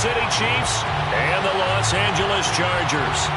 City Chiefs and the Los Angeles Chargers.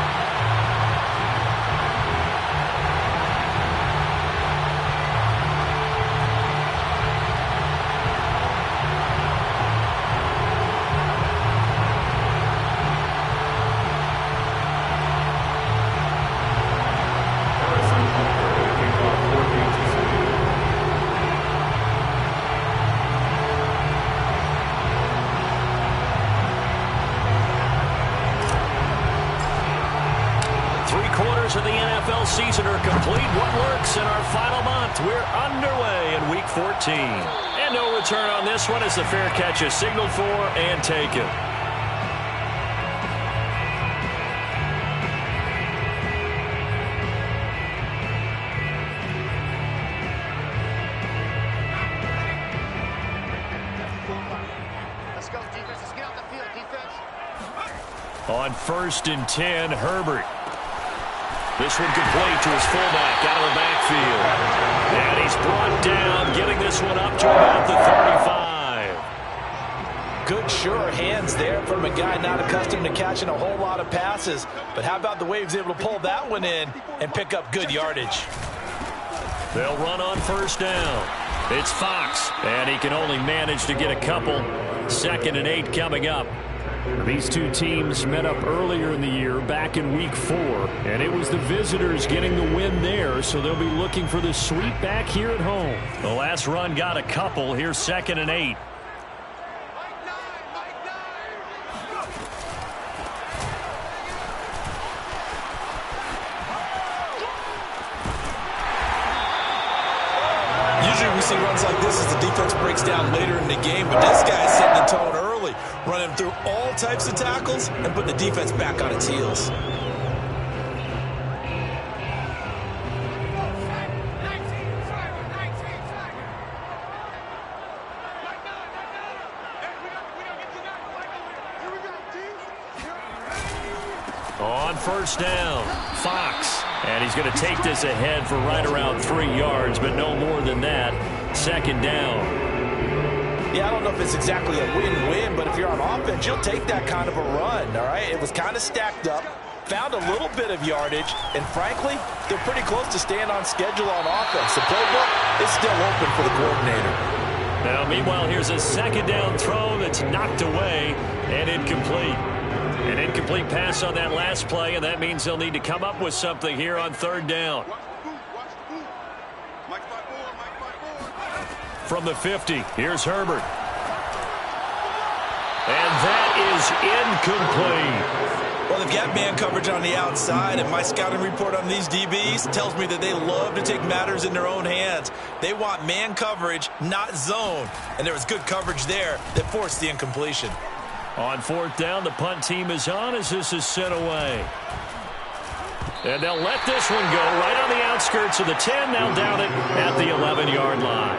Of the NFL season are complete. What works in our final month? We're underway in Week 14. And no return on this one as the fair catch is signaled for and taken. Let's go, defense. Let's get out the field, defense. On 1st and 10, Herbert. This one complete to his fullback out of the backfield. And he's brought down, getting this one up to about the 35. Good, sure hands there from a guy not accustomed to catching a whole lot of passes. But how about the way he was able to pull that one in and pick up good yardage? They'll run on 1st down. It's Fox, and he can only manage to get a couple. 2nd and 8 coming up. These two teams met up earlier in the year back in Week 4, and it was the visitors getting the win there, so they'll be looking for the sweep back here at home. The last run got a couple. Here's 2nd and 8. Usually we see runs like this as the defense breaks down later in the game, but this guy is setting the tone early, running through all types of tackles and putting the defense back on its heels. On 1st down, Fox. And he's going to take this ahead for right around 3 yards, but no more than that. 2nd down. Yeah, I don't know if it's exactly a win-win, but if you're on offense, you'll take that kind of a run, all right? It was kind of stacked up, found a little bit of yardage, and frankly, they're pretty close to staying on schedule on offense. The playbook is still open for the coordinator. Now, meanwhile, here's a 2nd down throw that's knocked away and incomplete. An incomplete pass on that last play, and that means they'll need to come up with something here on 3rd down. From the 50, here's Herbert. And that is incomplete. Well, they've got man coverage on the outside, and my scouting report on these DBs tells me that they love to take matters in their own hands. They want man coverage, not zone. And there was good coverage there that forced the incompletion. On 4th down, the punt team is on as this is sent away. And they'll let this one go right on the outskirts of the 10. They'll down it at the 11-yard line.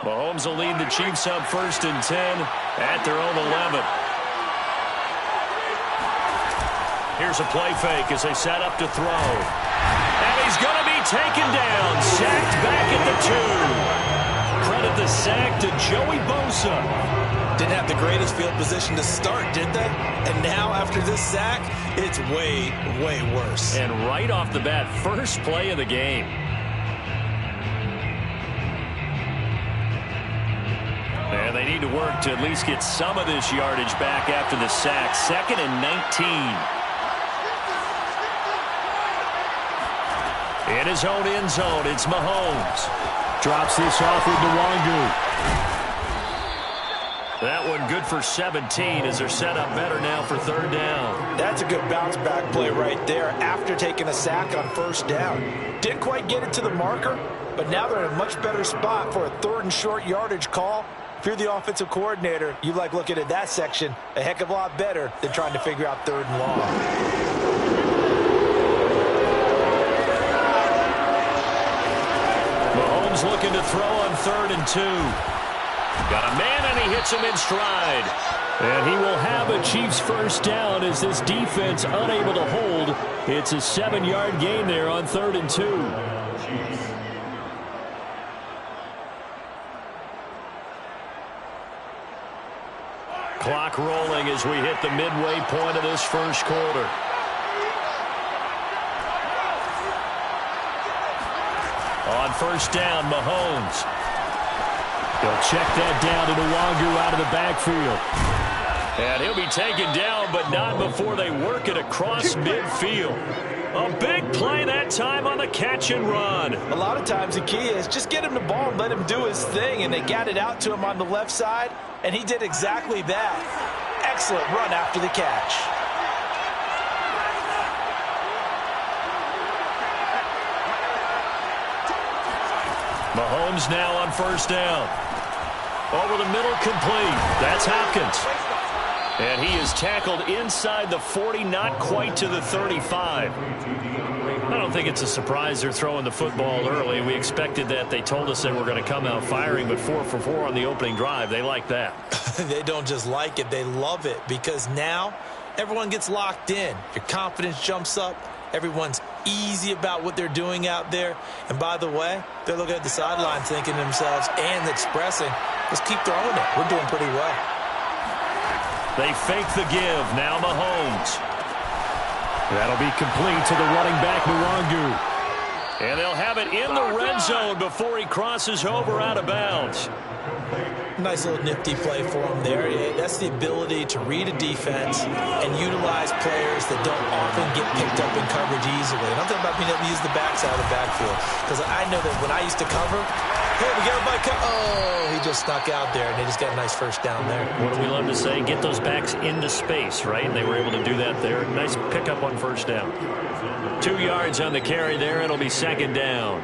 Mahomes will lead the Chiefs up 1st and 10 at their own 11. Here's a play fake as they set up to throw. And he's going to be taken down. Sacked back at the 2. Credit the sack to Joey Bosa. Didn't have the greatest field position to start, did they? And now after this sack, it's way, way worse. And right off the bat, first play of the game. And they need to work to at least get some of this yardage back after the sack. 2nd and 19. In his own end zone, it's Mahomes. Drops this off with Nwangu. That one good for 17 as they're set up better now for 3rd down. That's a good bounce-back play right there after taking a sack on 1st down. Didn't quite get it to the marker, but now they're in a much better spot for a 3rd and short yardage call. If you're the offensive coordinator, you like looking at that section a heck of a lot better than trying to figure out 3rd and long. Looking to throw on 3rd and 2. Got a man, and he hits him in stride. And he will have a Chiefs first down as this defense unable to hold. It's a 7-yard gain there on 3rd and 2. Clock rolling as we hit the midway point of this first quarter. On first down, Mahomes. He'll check that down to Nwangu out of the backfield. And he'll be taken down, but not before they work it across midfield. A big play that time on the catch and run. A lot of times the key is just get him the ball and let him do his thing, and they got it out to him on the left side, and he did exactly that. Excellent run after the catch. Mahomes now on first down. Over the middle, complete. That's Hopkins. And he is tackled inside the 40, not quite to the 35. I don't think it's a surprise they're throwing the football early. We expected that. They told us they were going to come out firing, but 4 for 4 on the opening drive. They like that. They don't just like it, they love it, because now everyone gets locked in. Your confidence jumps up. Everyone's easy about what they're doing out there. And by the way, they're looking at the sideline thinking to themselves and expressing, let's keep throwing it. We're doing pretty well. They fake the give. Now Mahomes. That'll be complete to the running back, Nwangu. And they'll have it in the red zone before he crosses over out of bounds. Nice little nifty play for him there. That's the ability to read a defense and utilize players that don't often get picked up in coverage easily. And I'm talking about being able to use the backside of the backfield. Because I know that when I used to cover, hey, we got everybody oh, he just snuck out there, and they just got a nice first down there. What do we love to say? Get those backs into space, right? And they were able to do that there. Nice pickup on first down. 2 yards on the carry there. It'll be 2nd down.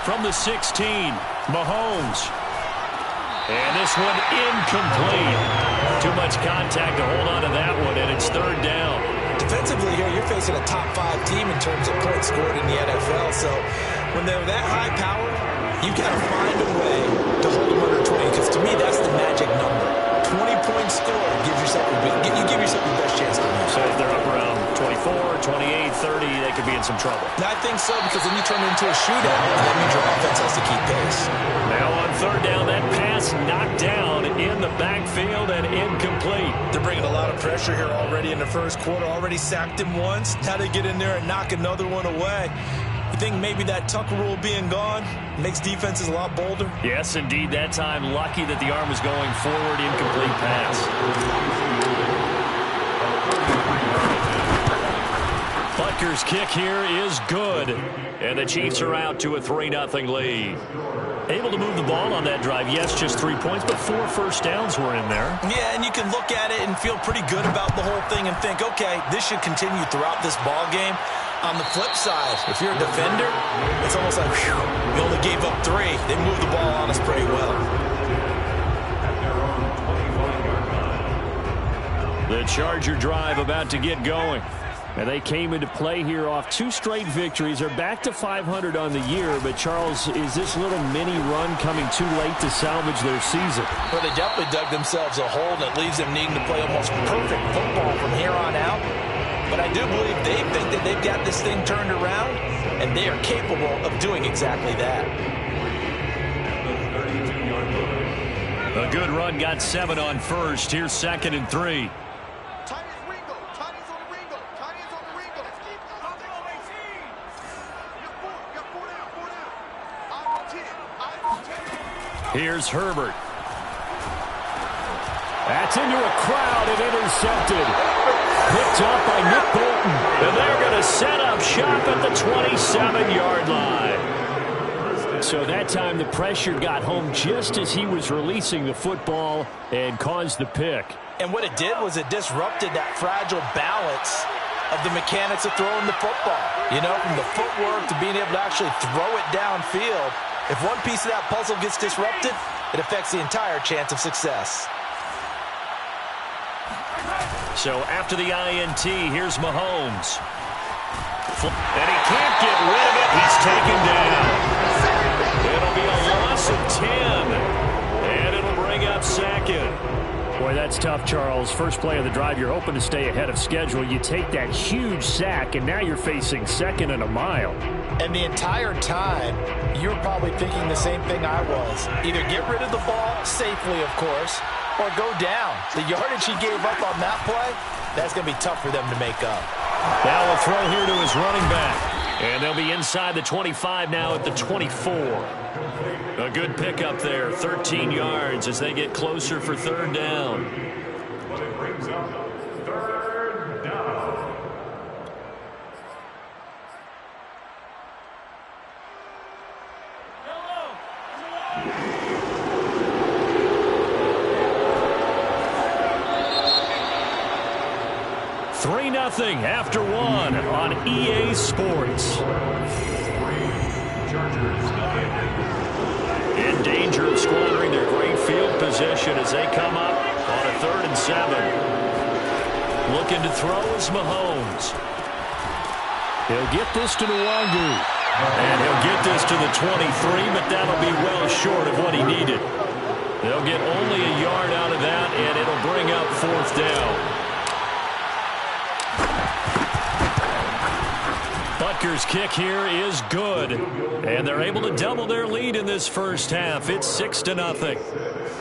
From the 16, Mahomes. And this one incomplete. Too much contact to hold on to that one, and it's 3rd down. Defensively here, you're facing a top 5 team in terms of points scored in the NFL. So when they're that high power, you've got to find a way to hold them under 20. Because to me, that's the magic number. 20 points scored gives yourself you give yourself the best chance to win. So if they're up around 24, 28, 30, they could be in some trouble. I think so, because then you turn it into a shootout, and that means your offense has to keep pace. Now on 3rd down, that pass knocked down in the backfield and incomplete. They're bringing a lot of pressure here already in the first quarter. Already sacked him once. Now they get in there and knock another one away. You think maybe that Tucker rule being gone makes defenses a lot bolder? Yes, indeed. That time, lucky that the arm was going forward. Incomplete pass. Butker's kick here is good. And the Chiefs are out to a 3-0 lead. Able to move the ball on that drive. Yes, just 3 points, but 4 first downs were in there. Yeah, and you can look at it and feel pretty good about the whole thing and think, okay, this should continue throughout this ball game. On the flip side, if you're a defender, it's almost like, whew, we only gave up 3. They moved the ball on us pretty well. The Charger drive about to get going. And they came into play here off 2 straight victories. They're back to 500 on the year. But, Charles, is this little mini run coming too late to salvage their season? Well, they definitely dug themselves a hole, and it leaves them needing to play almost perfect football from here on out. But I do believe they think that they've got this thing turned around, and they are capable of doing exactly that. A good run, got 7 on first. Here's 2nd and 3. Here's Herbert. That's into a crowd and intercepted. Picked up by Nick Bolton. And they're going to set up shop at the 27-yard line. So that time the pressure got home just as he was releasing the football and caused the pick. And what it did was it disrupted that fragile balance of the mechanics of throwing the football. You know, from the footwork to being able to actually throw it downfield. If one piece of that puzzle gets disrupted, it affects the entire chance of success. So after the INT, here's Mahomes. And he can't get rid of it. He's taken down. It'll be a loss of 10. And it'll bring up second. Boy, that's tough, Charles. First play of the drive, you're hoping to stay ahead of schedule. You take that huge sack, and now you're facing second and a mile. And the entire time, you're probably thinking the same thing I was. Either get rid of the ball, safely, of course, or go down. The yardage he gave up on that play, that's going to be tough for them to make up. Now a throw here to his running back. And they'll be inside the 25 now at the 24. A good pickup there, 13 yards as they get closer for third down. Third down. Three 3-0 after one on EA Sports. In danger of squandering their great field position as they come up on a 3rd and 7. Looking to throw is Mahomes. He'll get this to Nwangu. And he'll get this to the 23, but that'll be well short of what he needed. They'll get only a yard out of that, and it'll bring up 4th down. Butker's kick here is good, and they're able to double their lead in this first half. It's 6-0.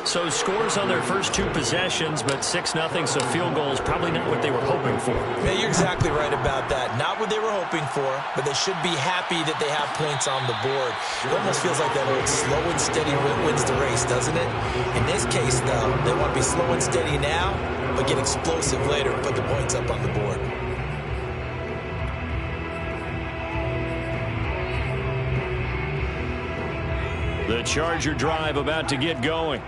So scores on their first 2 possessions, but 6-0, so field goal is probably not what they were hoping for. Yeah, you're exactly right about that. Not what they were hoping for, but they should be happy that they have points on the board. It almost feels like that old slow and steady wins the race, doesn't it? In this case, though, they want to be slow and steady now, but get explosive later and put the points up on the board. The Charger drive about to get going.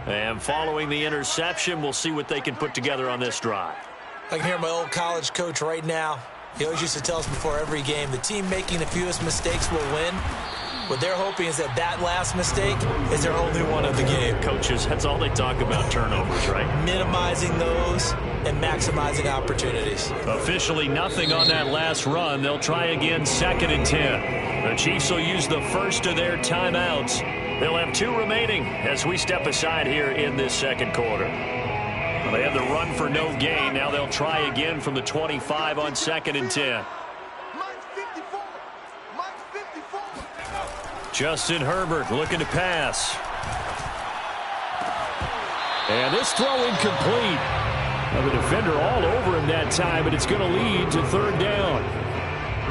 And following the interception, we'll see what they can put together on this drive. I can hear my old college coach right now. He always used to tell us before every game, the team making the fewest mistakes will win. What they're hoping is that last mistake is their only one of the game. Coaches, that's all they talk about, turnovers, right? Minimizing those and maximizing opportunities. Officially nothing on that last run. They'll try again 2nd and 10. The Chiefs will use the first of their timeouts. They'll have 2 remaining as we step aside here in this second quarter. Well, they had the run for no gain. Now they'll try again from the 25 on 2nd and 10. Justin Herbert looking to pass. And this throw incomplete. Now the defender all over him that time, but it's going to lead to 3rd down.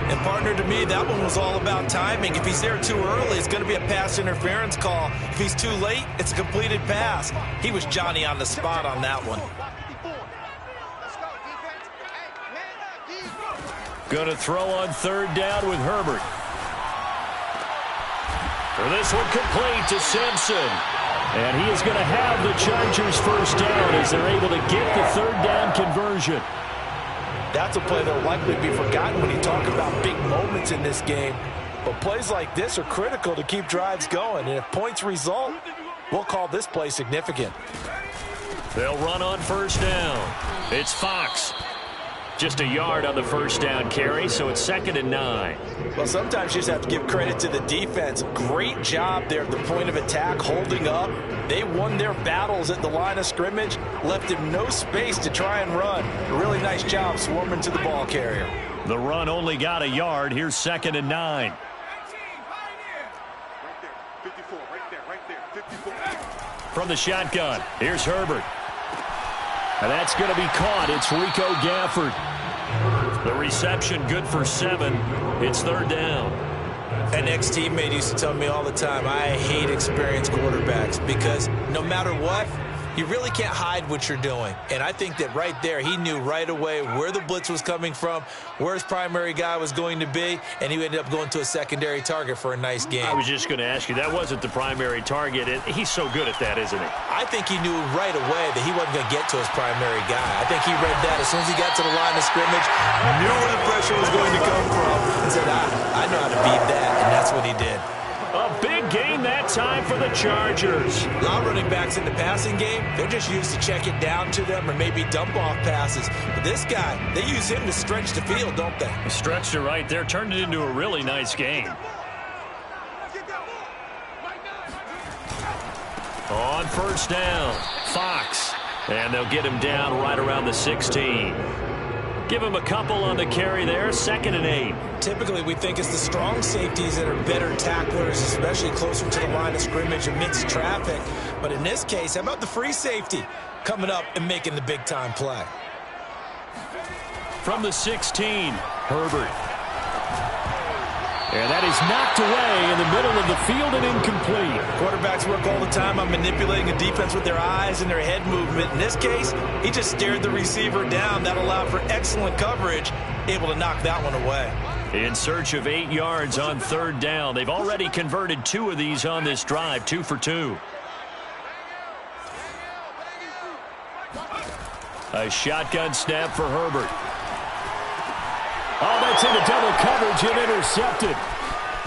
And partner, to me, that one was all about timing. If he's there too early, it's going to be a pass interference call. If he's too late, it's a completed pass. He was Johnny on the spot on that one. Going to throw on 3rd down with Herbert. For this one complete to Simpson. And he is going to have the Chargers first down as they're able to get the 3rd down conversion. That's a play that will likely be forgotten when you talk about big moments in this game. But plays like this are critical to keep drives going. And if points result, we'll call this play significant. They'll run on 1st down. It's Fox. Just a yard on the 1st down carry, so it's 2nd and 9. Well, sometimes you just have to give credit to the defense. Great job there at the point of attack, holding up. They won their battles at the line of scrimmage, left him no space to try and run. A really nice job swarming to the ball carrier. The run only got a yard. Here's 2nd and 9. From the shotgun, here's Herbert. And that's going to be caught. It's Rico Gafford. The reception good for 7. It's 3rd down. An ex-teammate used to tell me all the time, I hate experienced quarterbacks because no matter what, you really can't hide what you're doing. And I think that right there, he knew right away where the blitz was coming from, where his primary guy was going to be, and he ended up going to a secondary target for a nice game. I was just going to ask you, that wasn't the primary target. And he's so good at that, isn't he? I think he knew right away that he wasn't going to get to his primary guy. I think he read that as soon as he got to the line of scrimmage, knew where the pressure was going to come from, and said, I know how to beat that, and that's what he did. A big gain that time for the Chargers. A lot of running backs in the passing game, they're just used to check it down to them or maybe dump off passes. But this guy, they use him to stretch the field, don't they? Stretched it right there, turned it into a really nice game. On first down, Fox. And they'll get him down right around the 16. Give him a couple on the carry there, 2nd and 8. Typically, we think it's the strong safeties that are better tacklers, especially closer to the line of scrimmage amidst traffic. But in this case, how about the free safety coming up and making the big-time play? From the 16, Herbert. And that is knocked away in the middle of the field and incomplete. Quarterbacks work all the time on manipulating a defense with their eyes and their head movement. In this case, he just stared the receiver down. That allowed for excellent coverage, able to knock that one away. In search of 8 yards on 3rd down. They've already converted 2 of these on this drive, 2 for 2. A shotgun snap for Herbert. Oh, that's into double coverage and intercepted.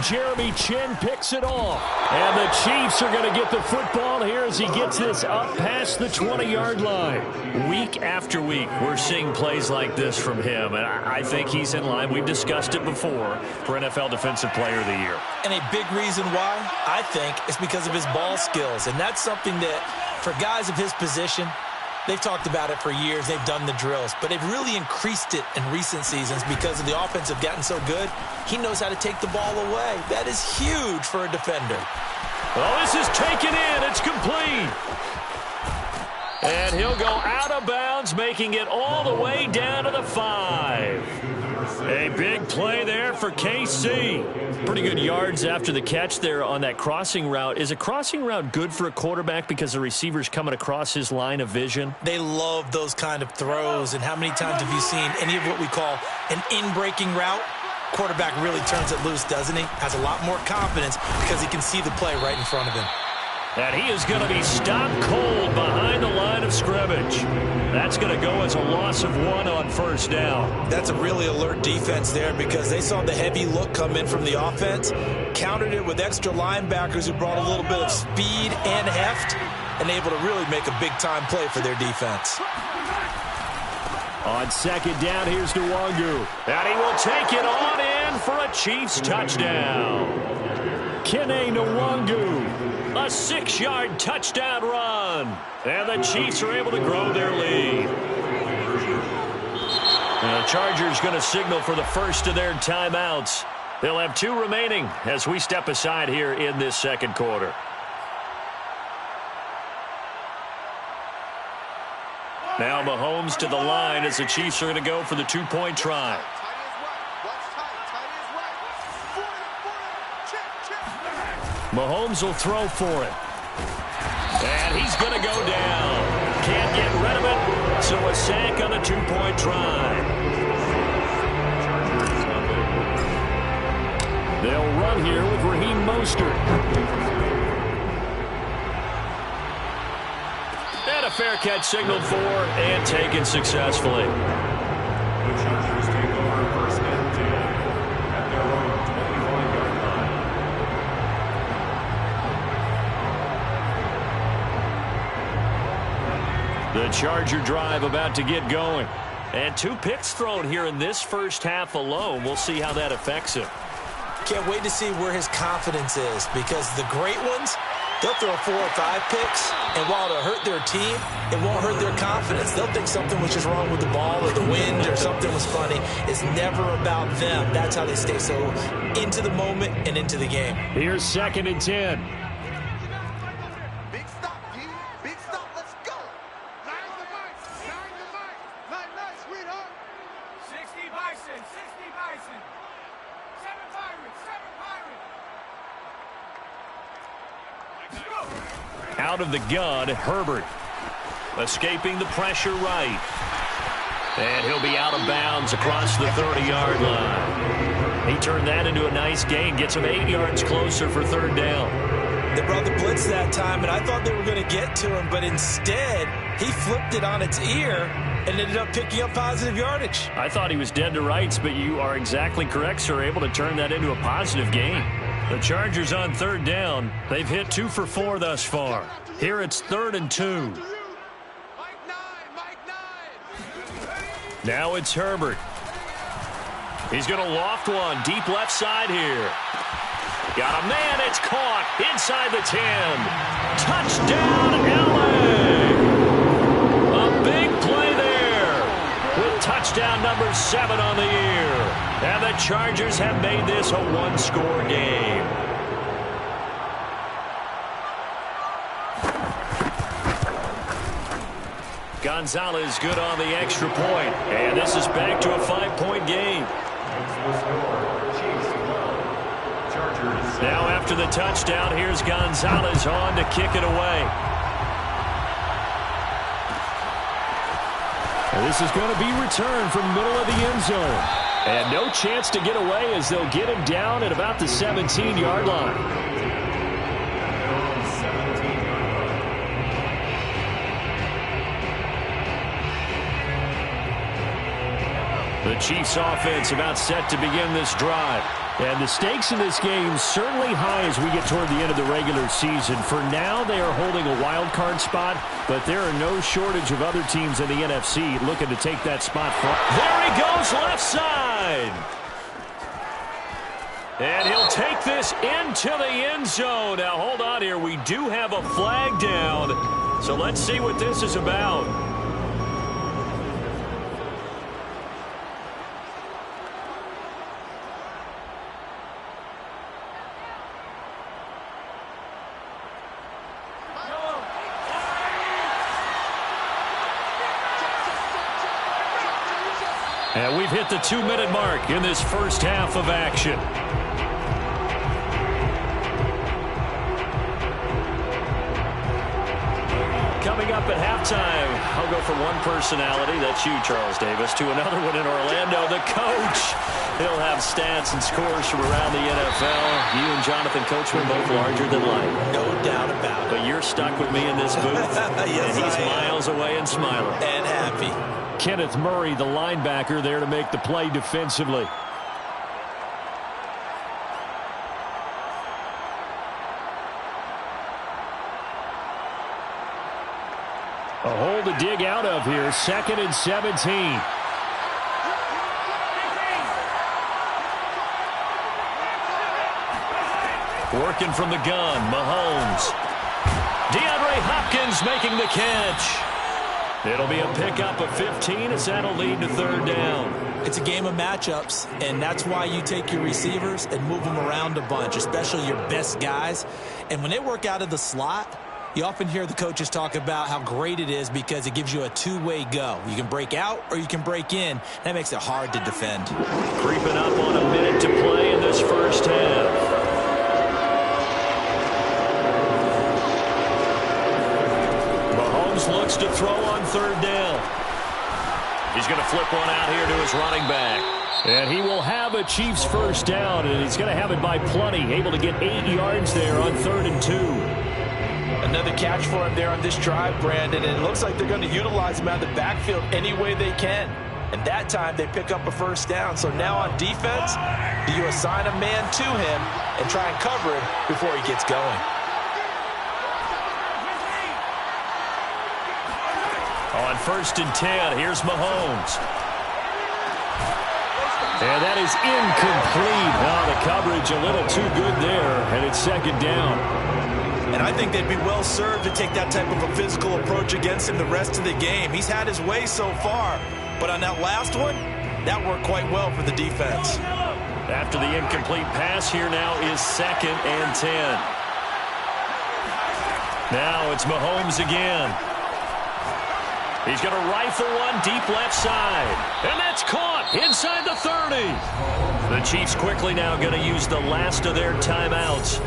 Jeremy Chinn picks it off. And the Chiefs are going to get the football here as he gets this up past the 20-yard line. Week after week, we're seeing plays like this from him, and I think he's in line. We've discussed it before for NFL Defensive Player of the Year. And a big reason why, I think, is because of his ball skills. And that's something that, for guys of his position, they've talked about it for years. They've done the drills. But they've really increased it in recent seasons because of the offense have gotten so good. He knows how to take the ball away. That is huge for a defender. Well, this is taken in. It's complete. And he'll go out of bounds, making it all the way down to the 5. A big play there for KC. Pretty good yards after the catch there on that crossing route. Is a crossing route good for a quarterback because the receiver's coming across his line of vision? They love those kind of throws. And how many times have you seen any of what we call an in-breaking route? Quarterback really turns it loose, doesn't he? Has a lot more confidence because he can see the play right in front of him. And he is going to be stopped cold behind the line of scrimmage. That's going to go as a loss of 1 on first down. That's a really alert defense there because they saw the heavy look come in from the offense, countered it with extra linebackers who brought a little bit of speed and heft, and able to really make a big-time play for their defense. On 2nd down, here's Nwangu. And he will take it on in for a Chiefs touchdown. Kene Nwangu. A 6-yard touchdown run. And the Chiefs are able to grow their lead. And the Chargers going to signal for the first of their timeouts. They'll have 2 remaining as we step aside here in this second quarter. Now Mahomes to the line as the Chiefs are going to go for the 2-point try. Mahomes will throw for it. And he's going to go down. Can't get rid of it, so a sack on the 2-point try. They'll run here with Raheem Mostert. And a fair catch signaled for and taken successfully. The Chargers take over 1st and 10 at their own 25-yard line. The Charger drive about to get going. And 2 picks thrown here in this first half alone. We'll see how that affects him. Can't wait to see where his confidence is because the great ones, they'll throw 4 or 5 picks, and while it'll hurt their team, it won't hurt their confidence. They'll think something was just wrong with the ball or the wind or something was funny. It's never about them. That's how they stay so into the moment and into the game. Here's 2nd and 10. Big stop, D. Big stop. Let's go. Nine the mic. Night, sweetheart. 60 Bison, 60 Bison. 7 Pirates, 7 Pirates. Out of the gun, Herbert. Escaping the pressure right. And he'll be out of bounds across the 30-yard line. He turned that into a nice gain. Gets him 8 yards closer for 3rd down. They brought the blitz that time, and I thought they were going to get to him, but instead, he flipped it on its ear and ended up picking up positive yardage. I thought he was dead to rights, but you are exactly correct, sir. Able to turn that into a positive gain. The Chargers on third down. They've hit 2 for 4 thus far. Here it's 3rd and 2. Now it's Herbert. He's going to loft one deep left side here. Got a man. It's caught inside the 10. Touchdown, LA. A big play there with touchdown number 7 on the year. And the Chargers have made this a one-score game. Gonzalez good on the extra point. And this is back to a 5-point game. Now after the touchdown, here's Gonzalez on to kick it away. And this is going to be returned from the middle of the end zone. And no chance to get away as they'll get him down at about the 17-yard line. The Chiefs offense about set to begin this drive. And the stakes in this game certainly high as we get toward the end of the regular season. For now, they are holding a wild card spot, but there are no shortage of other teams in the NFC looking to take that spot from. There he goes, left side. And he'll take this into the end zone. Now, hold on here. We do have a flag down. So let's see what this is about. And we've hit the 2-minute mark in this first half of action. Coming up at halftime, I'll go from one personality, that's you, Charles Davis, to another one in Orlando, the coach. He'll have stats and scores from around the NFL. You and Jonathan Coachman both larger than life. No doubt about it. But you're stuck with me in this booth. Yes, and he's miles away and smiling. And happy. Kenneth Murray, the linebacker, there to make the play defensively. A hole to dig out of here. 2nd and 17. Working from the gun, Mahomes. DeAndre Hopkins making the catch. It'll be a pickup of 15 as that'll lead to 3rd down. It's a game of matchups, and that's why you take your receivers and move them around a bunch, especially your best guys. And when they work out of the slot, you often hear the coaches talk about how great it is because it gives you a two-way go. You can break out or you can break in. That makes it hard to defend. Creeping up on a minute to play in this first half. Mahomes looks to throw on 3rd down. He's going to flip one out here to his running back. And he will have a Chiefs first down, and he's going to have it by plenty. Able to get 8 yards there on 3rd and 2. Another catch for him there on this drive, Brandon, and it looks like they're going to utilize him out of the backfield any way they can. And that time they pick up a first down. So now on defense, do you assign a man to him and try and cover him before he gets going? On 1st and 10, here's Mahomes. And that is incomplete. Oh, the coverage a little too good there, and it's 2nd down. And I think they'd be well served to take that type of a physical approach against him the rest of the game. He's had his way so far, but on that last one, that worked quite well for the defense. After the incomplete pass, here now is 2nd and 10. Now it's Mahomes again. He's going to rifle one deep left side. And that's caught inside the 30. The Chiefs quickly now going to use the last of their timeouts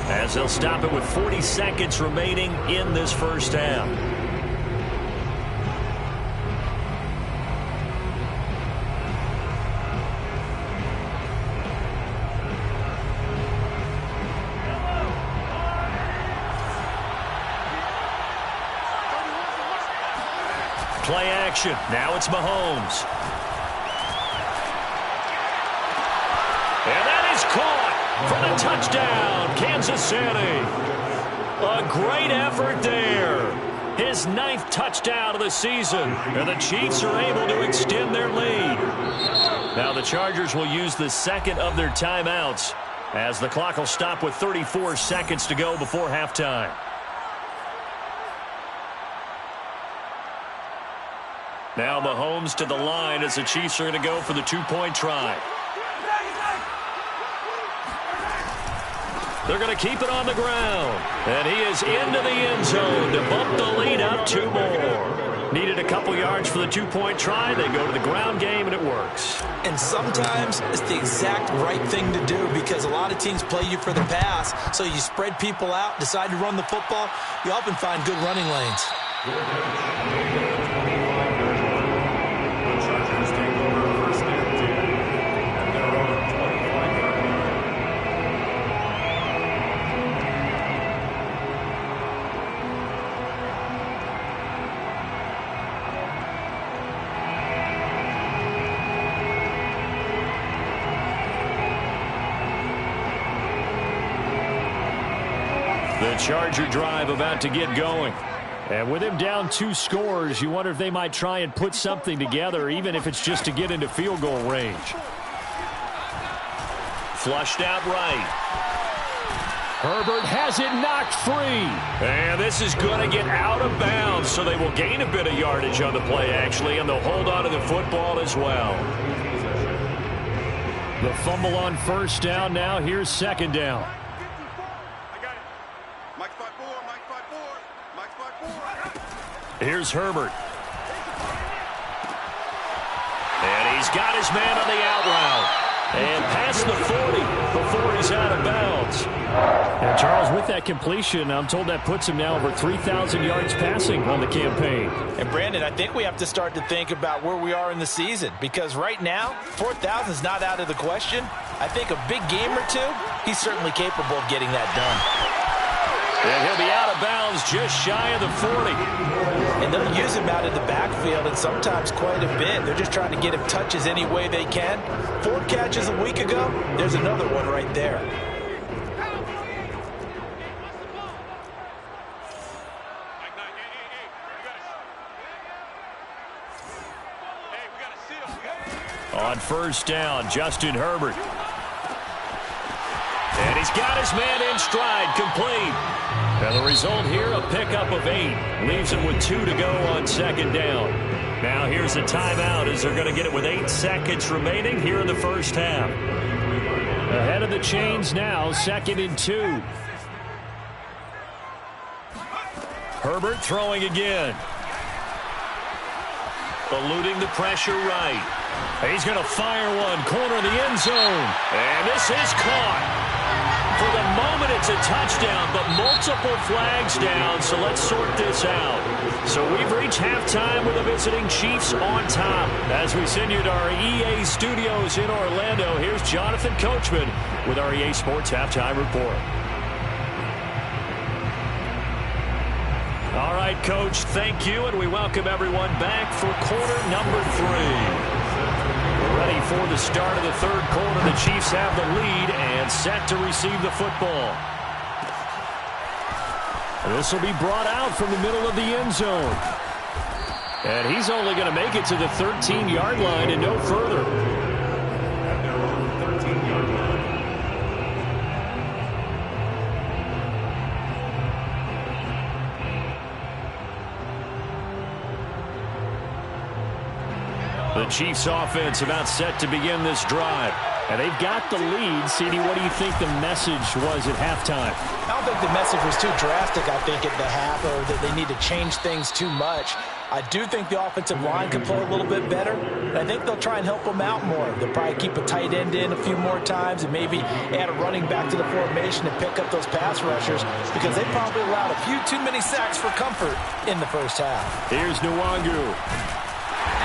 as they'll stop it with 40 seconds remaining in this first half. Play action. Now it's Mahomes. And that is caught. for the touchdown, Kansas City. A great effort there. His 9th touchdown of the season, and the Chiefs are able to extend their lead. Now the Chargers will use the second of their timeouts as the clock will stop with 34 seconds to go before halftime. Now Mahomes to the line as the Chiefs are going to go for the 2-point try. They're going to keep it on the ground. And he is into the end zone to bump the lead up 2 more. Needed a couple yards for the 2-point try. They go to the ground game, and it works. And sometimes it's the exact right thing to do because a lot of teams play you for the pass. So you spread people out, decide to run the football. You often find good running lanes. Chargers take over first and 10 at their own 25-yard line. The Charger drive about to get going. And with him down 2 scores, you wonder if they might try and put something together, even if it's just to get into field goal range. Flushed out right. Herbert has it knocked free. And this is going to get out of bounds, so they will gain a bit of yardage on the play, actually, and they'll hold on to the football as well. The fumble on first down. Now here's second down. Here's Herbert. And he's got his man on the out route. And past the 40 before he's out of bounds. And Charles, with that completion, I'm told that puts him now over 3,000 yards passing on the campaign. And Brandon, I think we have to start to think about where we are in the season because right now, 4,000 is not out of the question. I think a big game or two, he's certainly capable of getting that done. And he'll be out of bounds just shy of the 40. And they'll use him out of the backfield and sometimes quite a bit. They're just trying to get him touches any way they can. 4 catches a week ago, there's another one right there. On first down, Justin Herbert. And he's got his man in stride, complete. And the result here, a pickup of 8. Leaves him with 2 to go on second down. Now here's a timeout as they're going to get it with 8 seconds remaining here in the first half. Ahead of the chains now, 2nd and 2. Herbert throwing again. Eluding the pressure right. He's going to fire one, corner of the end zone. And this is caught. For the moment, it's a touchdown, but multiple flags down, so let's sort this out. So we've reached halftime with the visiting Chiefs on top. As we send you to our EA studios in Orlando, here's Jonathan Coachman with our EA Sports Halftime Report. All right, Coach, thank you, and we welcome everyone back for quarter number 3. Ready for the start of the third quarter. The Chiefs have the lead and set to receive the football. This will be brought out from the middle of the end zone. And he's only going to make it to the 13-yard line and no further. At their own 13-yard line. The Chiefs offense about set to begin this drive. And they've got the lead. CD, what do you think the message was at halftime? I don't think the message was too drastic, I think, at the half, or that they need to change things too much. I do think the offensive line can play a little bit better, and I think they'll try and help them out more. They'll probably keep a tight end in a few more times and maybe add a running back to the formation and pick up those pass rushers because they probably allowed a few too many sacks for comfort in the first half. Here's Nwangu.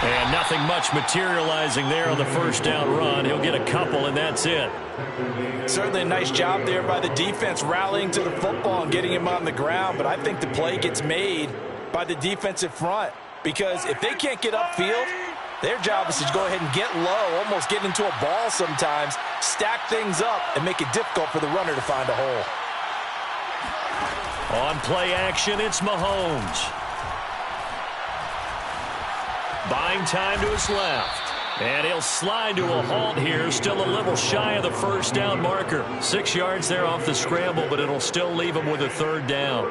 And nothing much materializing there on the first down run. He'll get a couple, and that's it. Certainly a nice job there by the defense rallying to the football and getting him on the ground, but I think the play gets made by the defensive front because if they can't get upfield, Their job is to go ahead and get low, almost get into a ball sometimes, stack things up, and make it difficult for the runner to find a hole. On play action, it's Mahomes. Buying time to his left. And he'll slide to a halt here, still a little shy of the first down marker. 6 yards there off the scramble, but it'll still leave him with a third down.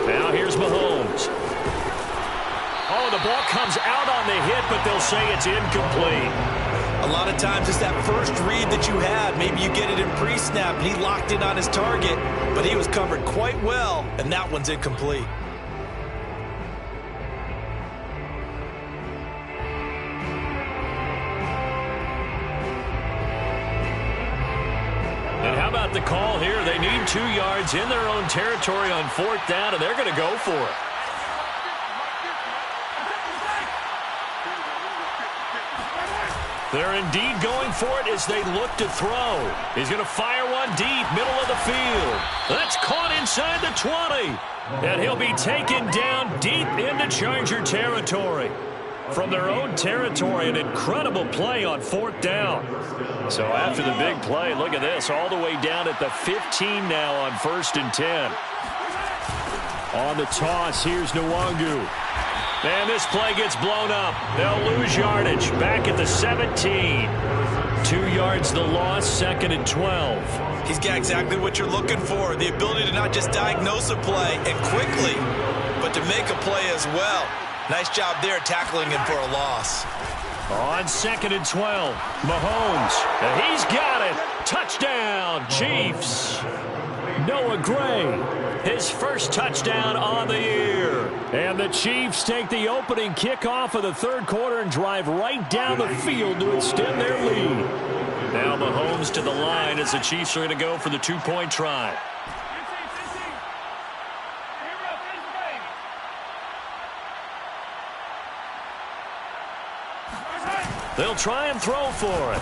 Now here's Mahomes. Oh, the ball comes out on the hit, but they'll say it's incomplete. A lot of times it's that first read that you had. Maybe you get it in pre-snap, and he locked in on his target, but he was covered quite well, and that one's incomplete. And how about the call here? They need 2 yards in their own territory on 4th down, and they're going to go for it. They're indeed going for it as they look to throw. He's going to fire one deep, middle of the field. That's caught inside the 20. And he'll be taken down deep into Charger territory. From their own territory, an incredible play on 4th down. So after the big play, look at this, all the way down at the 15 now on 1st and 10. On the toss, here's Nwangu. And this play gets blown up. They'll lose yardage. Back at the 17. 2 yards the loss, 2nd and 12. He's got exactly what you're looking for, the ability to not just diagnose a play and quickly, but to make a play as well. Nice job there tackling him for a loss. On 2nd and 12, Mahomes. And he's got it. Touchdown, Chiefs. Noah Gray. His first touchdown on the year. And the Chiefs take the opening kickoff of the 3rd quarter and drive right down the field to extend their lead. Now Mahomes to the line as the Chiefs are going to go for the 2-point try. They'll try and throw for it.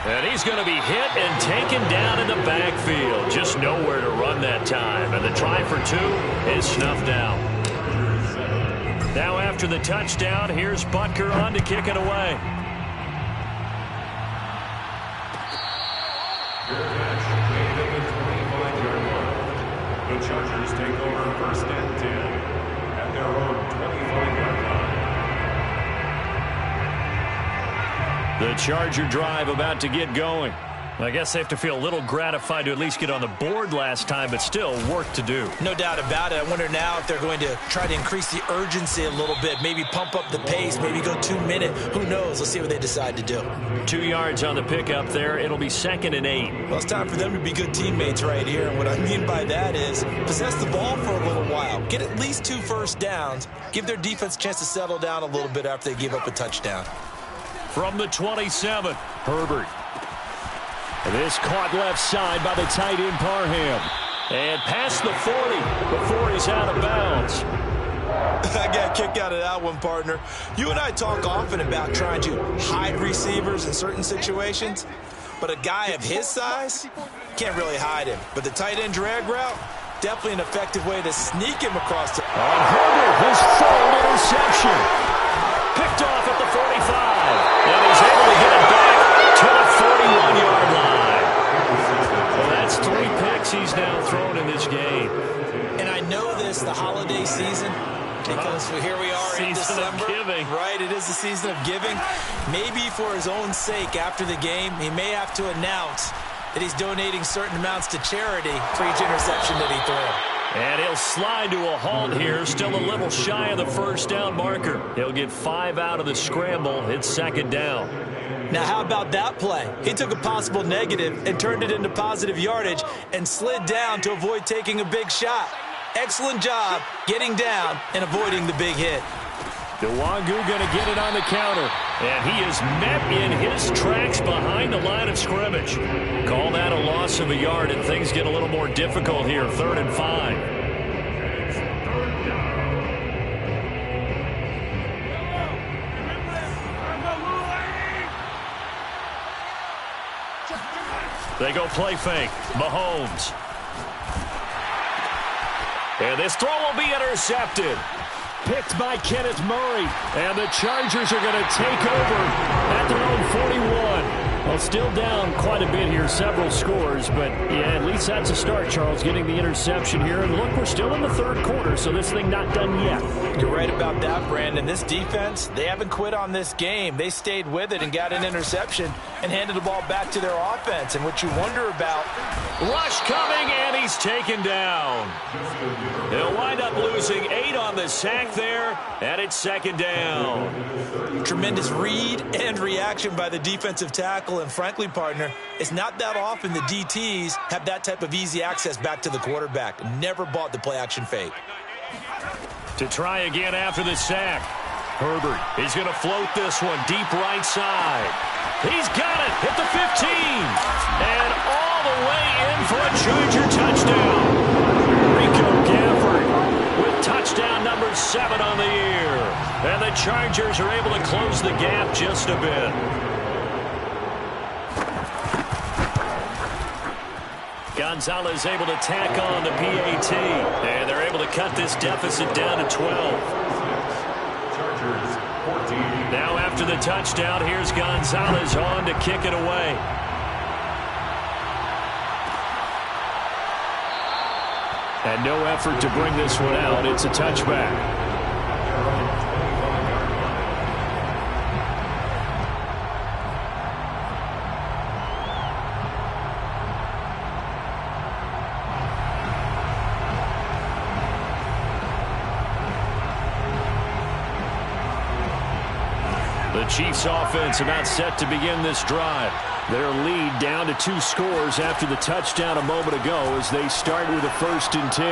And he's going to be hit and taken down in the backfield. Just nowhere to run that time. And the try for 2 is snuffed out. Now after the touchdown, here's Butker on to kick it away. The Chargers take over 1st and 10 at their own 25-yard line. The Charger drive about to get going. I guess they have to feel a little gratified to at least get on the board last time, but still work to do. No doubt about it. I wonder now if they're going to try to increase the urgency a little bit, maybe pump up the pace, maybe go 2-minute. Who knows? Let's see what they decide to do. 2 yards on the pickup there. It'll be 2nd and 8. Well, it's time for them to be good teammates right here. And what I mean by that is possess the ball for a little while. Get at least 2 first downs. Give their defense a chance to settle down a little bit after they give up a touchdown. From the 27, Herbert. This caught left side by the tight end Parham. and past the 40 before he's out of bounds. I got a kick out of that one, partner. You and I talk often about trying to hide receivers in certain situations, but a guy of his size can't really hide him. But the tight end drag route, definitely an effective way to sneak him across the... On Herbert, his third interception. Picked off at the 45, and he's able to get it back to the 41-yard line. Well, that's 3 picks he's now thrown in this game. And I know this, the holiday season, because here we are in December. Season of giving. Right, it is the season of giving. Maybe for his own sake after the game, he may have to announce that he's donating certain amounts to charity for each interception that he threw. And he'll slide to a halt here, still a little shy of the first down marker. He'll get 5 out of the scramble. It's second down. Now, how about that play? He took a possible negative and turned it into positive yardage and slid down to avoid taking a big shot. Excellent job getting down and avoiding the big hit. Nwangu going to get it on the counter. And he is met in his tracks behind the line of scrimmage. Call that a loss of a yard, and things get a little more difficult here. 3rd and 5. They go play fake. Mahomes. And this throw will be intercepted. Picked by Kenneth Murray. And the Chargers are going to take over at their own 41. Well, still down quite a bit here, several scores, but yeah, at least that's a start, Charles, getting the interception here. And look, we're still in the third quarter, so this thing not done yet. You're right about that, Brandon. This defense, they haven't quit on this game. They stayed with it and got an interception and handed the ball back to their offense. And what you wonder about... Rush coming, and he's taken down. He'll wind up losing 8 on the sack there, and it's second down. Tremendous read and reaction by the defensive tackle. And frankly, partner, it's not that often the DTs have that type of easy access back to the quarterback. Never bought the play-action fake. To try again after the sack. Herbert is going to float this one deep right side. He's got it. Hit the 15. And all the way in for a Charger touchdown. Rico Gafford with touchdown number 7 on the year. And the Chargers are able to close the gap just a bit. Gonzalez able to tack on the PAT. And they're able to cut this deficit down to 12. Now after the touchdown, here's Gonzalez on to kick it away. And no effort to bring this one out. It's a touchback. The Chiefs offense about set to begin this drive. Their lead down to 2 scores after the touchdown a moment ago as they start with a 1st and 10.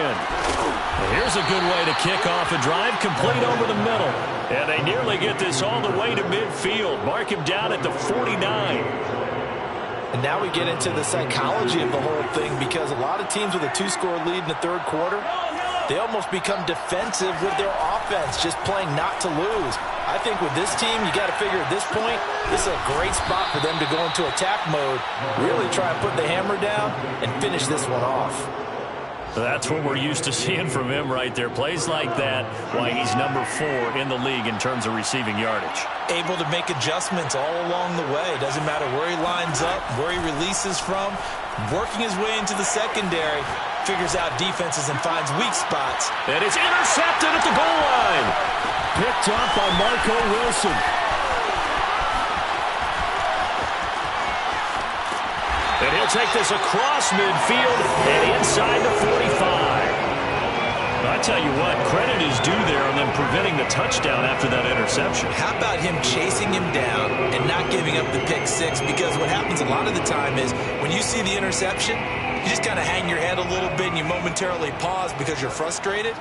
Here's a good way to kick off a drive, complete over the middle. And they nearly get this all the way to midfield. Mark him down at the 49. And now we get into the psychology of the whole thing, because a lot of teams with a 2-score lead in the third quarter, they almost become defensive with their offense, just playing not to lose. I think with this team, you got to figure at this point, this is a great spot for them to go into attack mode, really try and put the hammer down and finish this one off. That's what we're used to seeing from him right there. Plays like that, why he's number 4 in the league in terms of receiving yardage. Able to make adjustments all along the way. Doesn't matter where he lines up, where he releases from. Working his way into the secondary, figures out defenses and finds weak spots. And it's intercepted at the goal line. Picked up by Marco Wilson. And he'll take this across midfield and inside the 45. I tell you what, credit is due there on them preventing the touchdown after that interception. How about him chasing him down and not giving up the pick 6? Because what happens a lot of the time is when you see the interception, you just kind of hang your head a little bit and you momentarily pause because you're frustrated.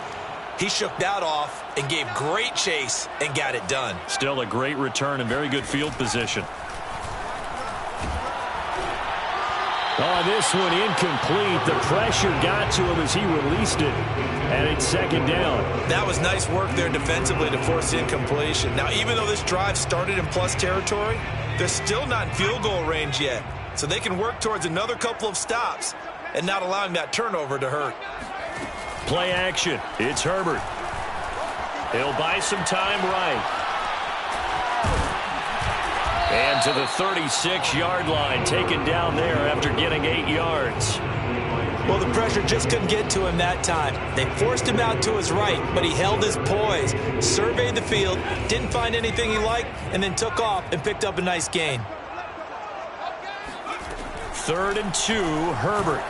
He shook that off and gave great chase and got it done. Still a great return and very good field position. Oh, this one incomplete. The pressure got to him as he released it. And it's second down. That was nice work there defensively to force incompletion. Now, even though this drive started in plus territory, they're still not in field goal range yet. So they can work towards another couple of stops and not allowing that turnover to hurt. Play action. It's Herbert. He'll buy some time right. And to the 36-yard line, taken down there after getting 8 yards. Well, the pressure just couldn't get to him that time. They forced him out to his right, but he held his poise, surveyed the field, didn't find anything he liked, and then took off and picked up a nice gain. 3rd and 2, Herbert.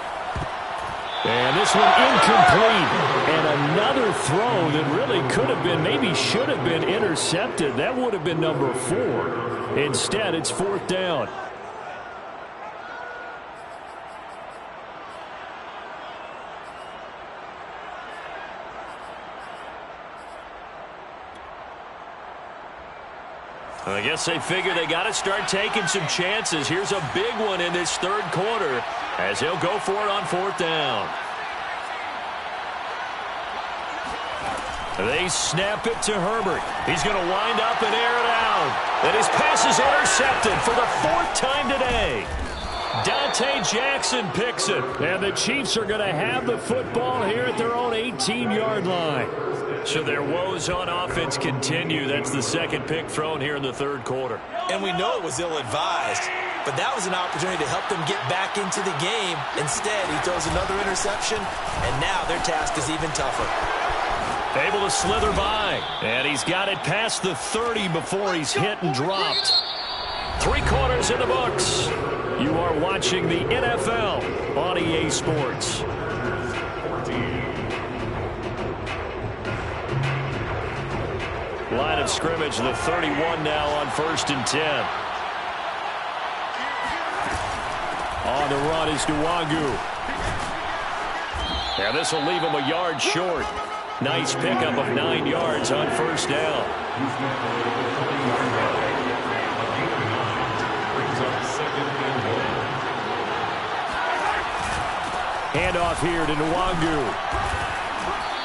And this one incomplete. And another throw that really could have been, maybe should have been intercepted. That would have been number 4. Instead, it's 4th down. I guess they figure they got to start taking some chances. Here's a big one in this third quarter as he'll go for it on 4th down. They snap it to Herbert. He's going to wind up and air it out. And his pass is intercepted for the 4th time today. Dante Jackson picks it. And the Chiefs are going to have the football here at their own 18-yard line. So their woes on offense continue. That's the second pick thrown here in the third quarter. And we know it was ill-advised, but that was an opportunity to help them get back into the game. Instead, he throws another interception, and now their task is even tougher. Able to slither by, and he's got it past the 30 before he's hit and dropped. 3 quarters in the books. You are watching the NFL on EA Sports. Line of scrimmage, the 31 now on 1st and 10. On the run is Nwangu. And this will leave him a yard short. Nice pickup of 9 yards on 1st down. Handoff here to Nwangu.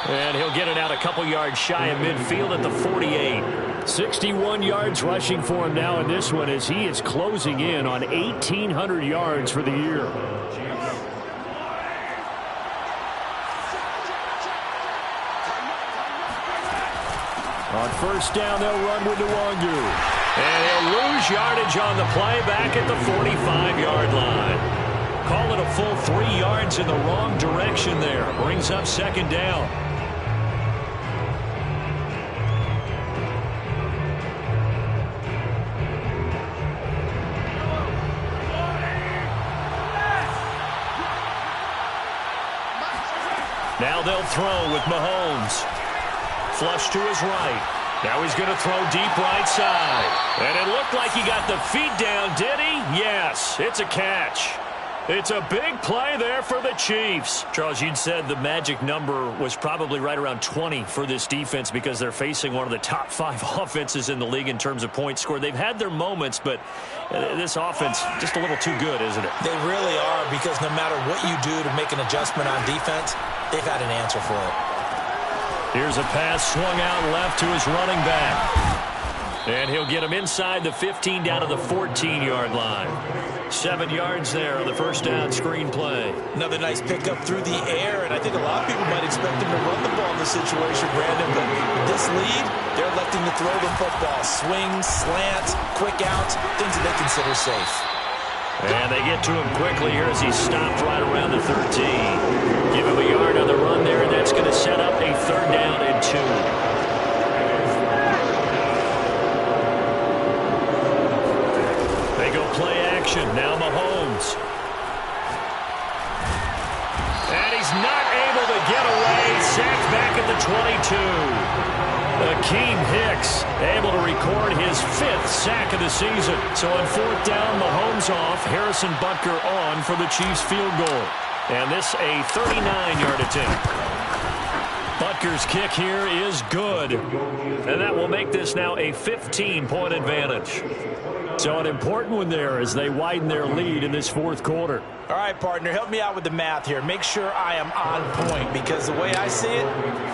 And he'll get it out a couple yards shy of midfield at the 48. 61 yards rushing for him now in this one as he is closing in on 1,800 yards for the year. On 1st down, they'll run with Nwangu. And he'll lose yardage on the play back at the 45-yard line. Call it a full 3 yards in the wrong direction there. Brings up 2nd down. Now they'll throw with Mahomes. Flush to his right. Now he's going to throw deep right side. And it looked like he got the feet down, did he? Yes, it's a catch. It's a big play there for the Chiefs. Charles, you'd said the magic number was probably right around 20 for this defense because they're facing one of the top 5 offenses in the league in terms of points scored. They've had their moments, but this offense just a little too good, isn't it? They really are, because no matter what you do to make an adjustment on defense, they've had an answer for it. Here's a pass swung out left to his running back. And he'll get him inside the 15 down to the 14-yard line. 7 yards there on the 1st down screen play. Another nice pickup through the air, and I think a lot of people might expect him to run the ball in this situation, Brandon, but with this lead, they're electing to throw the football. Swings, slants, quick outs, things that they consider safe. And they get to him quickly here as he's stopped right around the 13. Give him a yard on the run there, and that's going to set up a 3rd down and 2. Play action. Now Mahomes. And he's not able to get away. Sacked back at the 22. Akeem Hicks able to record his 5th sack of the season. So on 4th down, Mahomes off. Harrison Butker on for the Chiefs field goal. And this a 39-yard attempt. Butker's kick here is good. And that will make this now a 15-point advantage. So an important one there as they widen their lead in this 4th quarter. All right, partner, help me out with the math here. Make sure I am on point, because the way I see it,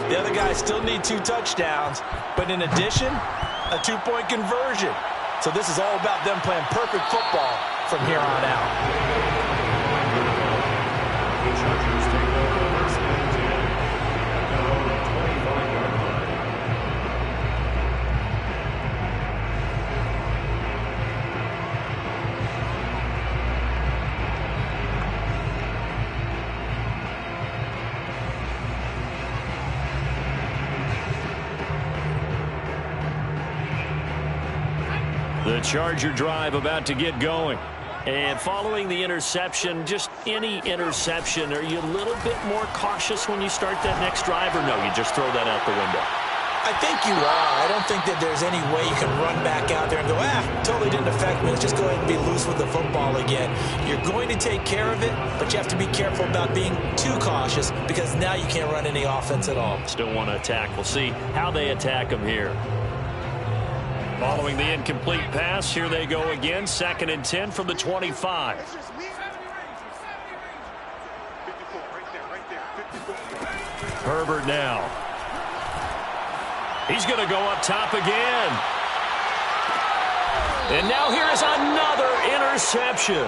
the other guys still need 2 touchdowns, but in addition, a 2-point conversion. So this is all about them playing perfect football from here on out. The Chargers take over 1st and 10 at their own 25-yard line. The Charger drive about to get going. And following the interception, just any interception, are you a little bit more cautious when you start that next drive, or no, you just throw that out the window? I think you are. I don't think that there's any way you can run back out there and go, totally didn't affect me. Let's just go ahead and be loose with the football again. You're going to take care of it, but you have to be careful about being too cautious, because now you can't run any offense at all. Still want to attack. We'll see how they attack them here. Following the incomplete pass, here they go again. 2nd and 10 from the 25. Herbert now. He's going to go up top again. And now here's another interception.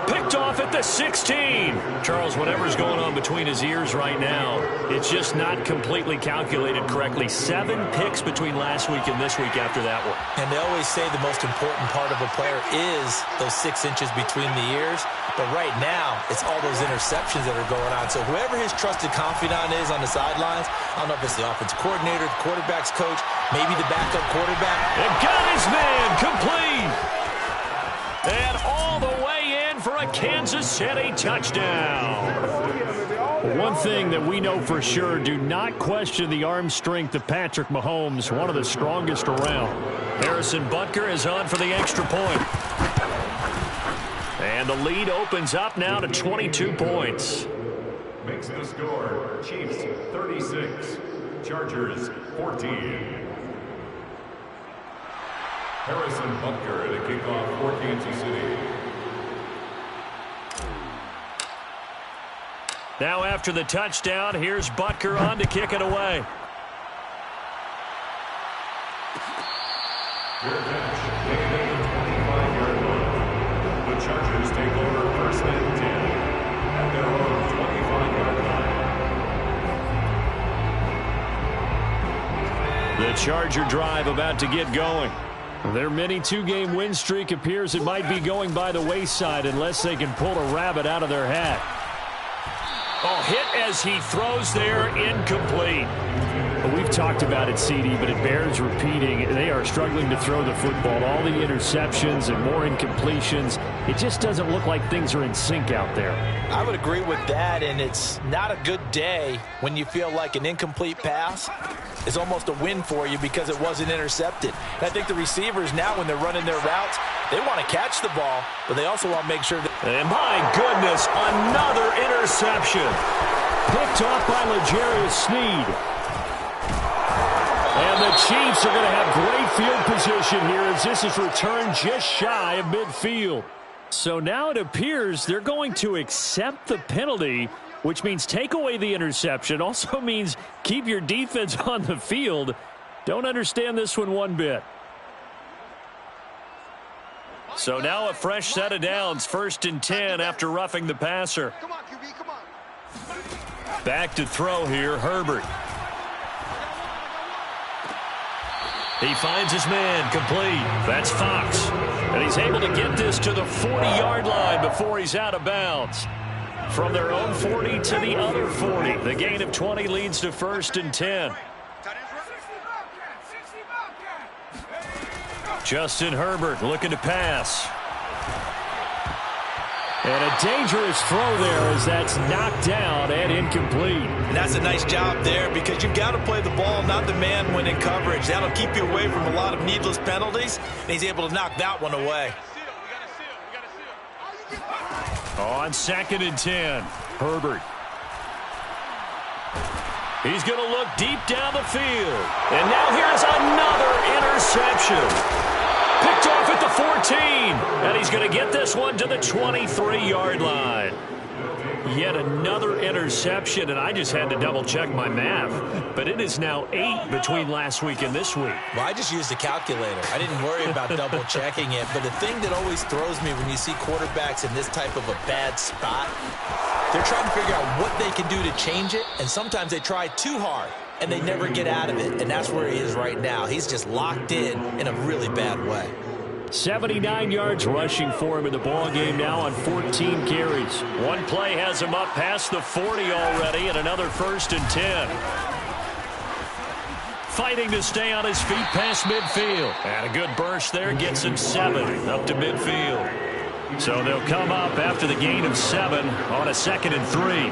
Picked off at the 16. Charles, whatever's going on between his ears right now, it's just not completely calculated correctly. 7 picks between last week and this week after that one. And they always say the most important part of a player is those 6 inches between the ears. But right now, it's all those interceptions that are going on. So whoever his trusted confidant is on the sidelines, I don't know if it's the offensive coordinator, the quarterback's coach, maybe the backup quarterback. And got his man complete. And all the way in for a Kansas City touchdown. One thing that we know for sure, do not question the arm strength of Patrick Mahomes, one of the strongest around. Harrison Butker is on for the extra point. And the lead opens up now to 22 points. Makes the score Chiefs 36, Chargers 14. Harrison Butker at a kickoff for Kansas City. Now after the touchdown, here's Butker on to kick it away. Fair catch, made at the 25-yard line. The Chargers take over first and 10 at their own 25-yard line. The Charger drive about to get going. Their mini 2-game win streak appears it might be going by the wayside unless they can pull a rabbit out of their hat. Oh, hit as he throws there, incomplete. Well, we've talked about it, CD, but it bears repeating. They are struggling to throw the football. All the interceptions and more incompletions. It just doesn't look like things are in sync out there. I would agree with that, and it's not a good day when you feel like an incomplete pass is almost a win for you because it wasn't intercepted. And I think the receivers now, when they're running their routes, they want to catch the ball, but they also want to make sure that... And my goodness, another interception. Picked off by L'Jarius Sneed. And the Chiefs are going to have great field position here as this is returned just shy of midfield. So now it appears they're going to accept the penalty, which means take away the interception. Also means keep your defense on the field. Don't understand this one bit. So now a fresh set of downs, 1st and 10 after roughing the passer. Come on, QB, come on. Back to throw here, Herbert. He finds his man complete. That's Fox. And he's able to get this to the 40-yard line before he's out of bounds. From their own 40 to the other 40. The gain of 20 leads to 1st and 10. Justin Herbert looking to pass. And a dangerous throw there as that's knocked down and incomplete. And that's a nice job there because you've got to play the ball, not the man when in coverage. That'll keep you away from a lot of needless penalties, and he's able to knock that one away. On 2nd and 10, Herbert. He's going to look deep down the field. And now here's another interception. Picked off at the 14. And he's going to get this one to the 23-yard line. Yet another interception, and I just had to double-check my math. But it is now 8 between last week and this week. Well, I just used a calculator. I didn't worry about double-checking it. But the thing that always throws me when you see quarterbacks in this type of a bad spot, they're trying to figure out what they can do to change it, and sometimes they try too hard, and they never get out of it. And that's where he is right now. He's just locked in a really bad way. 79 yards rushing for him in the ball game now on 14 carries. One play has him up past the 40 already, and another 1st and 10. Fighting to stay on his feet past midfield. And a good burst there gets him 7 up to midfield. So they'll come up after the gain of 7 on a 2nd and 3.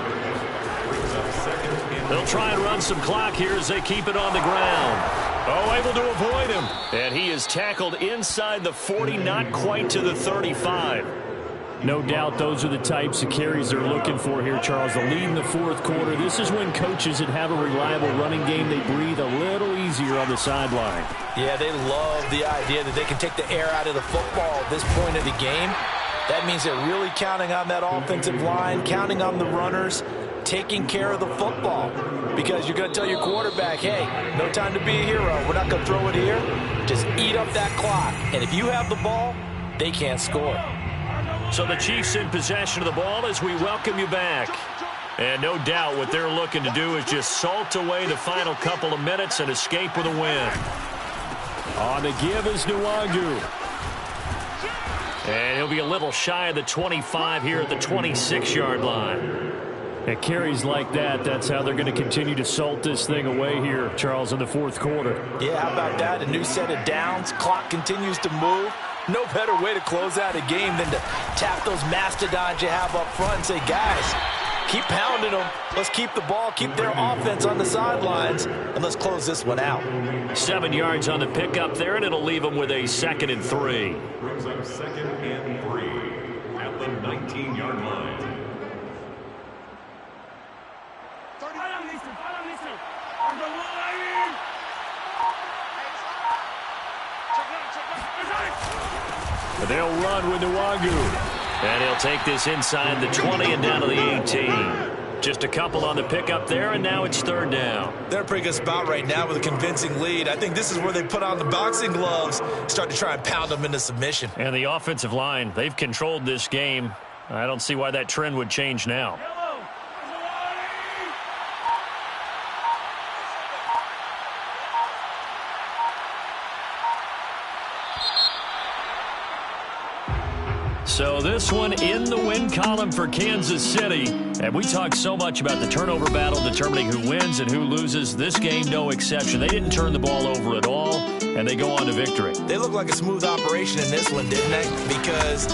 They'll try and run some clock here as they keep it on the ground. Oh, able to avoid him. And he is tackled inside the 40, not quite to the 35. No doubt those are the types of carries they're looking for here, Charles. The lead in the 4th quarter. This is when coaches that have a reliable running game, they breathe a little easier on the sideline. Yeah, they love the idea that they can take the air out of the football at this point of the game. That means they're really counting on that offensive line, counting on the runners, taking care of the football. Because you're going to tell your quarterback, hey, no time to be a hero. We're not going to throw it here. Just eat up that clock. And if you have the ball, they can't score. So the Chiefs in possession of the ball as we welcome you back. And no doubt what they're looking to do is just salt away the final couple of minutes and escape with a win. On the give is Nwangu. And he'll be a little shy of the 25 here at the 26-yard line. At carries like that, that's how they're going to continue to salt this thing away here, Charles, in the fourth quarter. Yeah, how about that? A new set of downs. Clock continues to move. No better way to close out a game than to tap those mastodons you have up front and say, guys, keep pounding them. Let's keep the ball, keep their offense on the sidelines, and let's close this one out. 7 yards on the pickup there, and it'll leave them with a 2nd and 3. Brings up 2nd and 3 at the 19-yard line. They'll run with Nwangu. And he'll take this inside the 20 and down to the 18. Just a couple on the pickup there, and now it's 3rd down. They're in a pretty good spot right now with a convincing lead. I think this is where they put on the boxing gloves, start to try and pound them into submission. And the offensive line, they've controlled this game. I don't see why that trend would change now. So this one in the win column for Kansas City. And we talk so much about the turnover battle determining who wins and who loses. This game, no exception. They didn't turn the ball over at all, and they go on to victory. They look like a smooth operation in this one, didn't they? Because